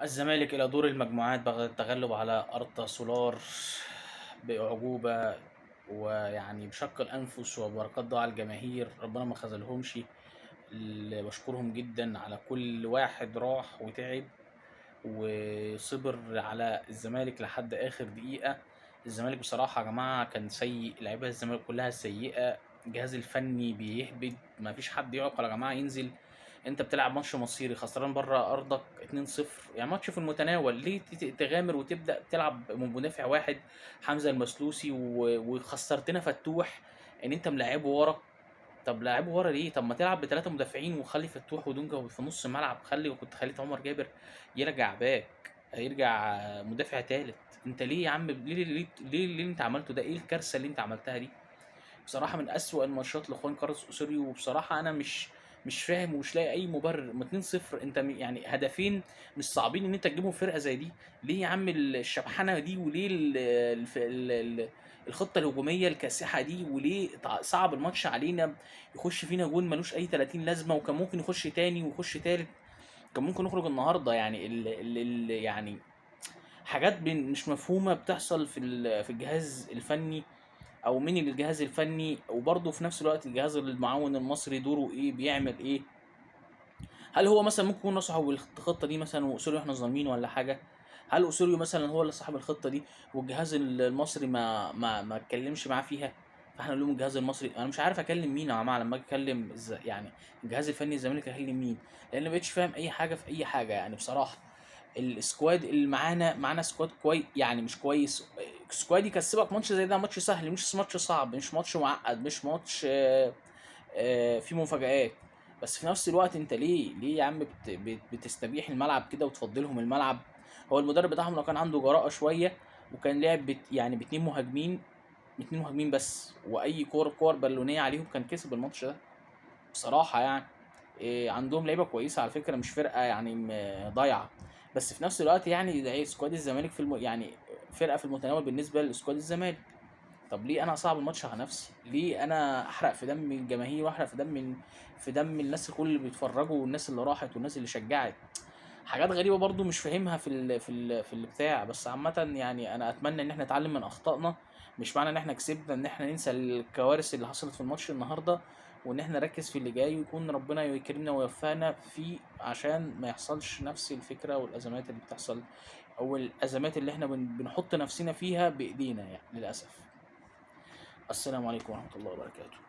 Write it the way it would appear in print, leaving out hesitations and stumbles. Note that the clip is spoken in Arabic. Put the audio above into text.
الزمالك إلى دور المجموعات بعد التغلب على أرتا سولار بأعجوبة، ويعني بشق الأنفس وبركات دعاء الجماهير، ربنا ما خذلهمش. اللي بشكرهم جدا على كل واحد راح وتعب وصبر على الزمالك لحد آخر دقيقة. الزمالك بصراحة يا جماعة كان سيء، لعيبة الزمالك كلها سيئة، الجهاز الفني بيهبد، مفيش حد يعقل يا جماعة ينزل. انت بتلعب ماتش مصيري خسران بره ارضك 2-0، يعني ماتش في المتناول، ليه تغامر وتبدا تلعب من مدافع واحد حمزه المسلوسي وخسرتنا فتوح ان انت ملاعبه ورا؟ طب لاعبه ورا ليه؟ طب ما تلعب بثلاثه مدافعين وخلي فتوح ودونجا في نص الملعب، كنت خليت عمر جابر يرجع باك، يرجع مدافع تالت. انت ليه يا عم؟ ليه اللي انت عملته ده؟ ايه الكارثه اللي انت عملتها دي؟ بصراحة من أسوأ الماتشات لخوان كارلوس أوسوريو، وبصراحة أنا مش فاهم ومش لاقي أي مبرر. ما 2-0، أنت يعني هدفين مش صعبين إن أنت تجيبهم فرقة زي دي. ليه يا عم الشبحنة دي؟ وليه الخطة الهجومية الكاسحة دي؟ وليه صعب الماتش علينا؟ يخش فينا جون ملوش أي 30 لازمة، وكان ممكن يخش تاني ويخش تالت، كان ممكن نخرج النهارده. يعني يعني حاجات مش مفهومة بتحصل في الجهاز الفني، او من الجهاز الفني، وبرضه في نفس الوقت الجهاز المعاون المصري دوره ايه؟ بيعمل ايه؟ هل هو مثلا ممكن يكون صاحب الخطه دي مثلا واسوريو احنا ظالمين ولا حاجه؟ هل اسوريو مثلا هو اللي صاحب الخطه دي والجهاز المصري ما اتكلمش معاه فيها؟ فاحنا نلوم الجهاز المصري. انا مش عارف اكلم مين يا جماعه لما اجي اكلم يعني الجهاز الفني الزمالك، اكلم مين؟ لان ما بقتش فاهم اي حاجه في اي حاجه يعني بصراحه. السكواد اللي معانا سكواد كويس، يعني مش كويس. سكواد يكسبك ماتش زي ده، ماتش سهل، مش ماتش صعب، مش ماتش معقد، مش ماتش فيه مفاجآت. بس في نفس الوقت انت ليه يا عم بتستبيح الملعب كده وتفضلهم الملعب؟ هو المدرب بتاعهم لو كان عنده جراءة شوية وكان لعب يعني باتنين مهاجمين، بس، واي كور بالونية عليهم، كان كسب الماتش ده بصراحة يعني. عندهم لعيبة كويسة على فكرة، مش فرقة يعني ضايعة. بس في نفس الوقت يعني ده سكواد الزمالك يعني فرقة في المتناول بالنسبة لسكواد الزمالك. طب ليه انا اصعب الماتش على نفسي؟ ليه انا احرق في دم الجماهير واحرق في دم الناس كل اللي بيتفرجوا والناس اللي راحت والناس اللي شجعت؟ حاجات غريبة برضو مش فاهمها في البتاع. بس عامة يعني انا اتمنى ان احنا نتعلم من اخطائنا. مش معنى ان احنا كسبنا ان احنا ننسى الكوارث اللي حصلت في الماتش النهاردة، وان احنا نركز في اللي جاي، ويكون ربنا يكرمنا ويوفقنا فيه عشان ما يحصلش نفس الفكرة والازمات اللي بتحصل، او الازمات اللي احنا بنحط نفسنا فيها بايدينا يعني للاسف. السلام عليكم ورحمة الله وبركاته.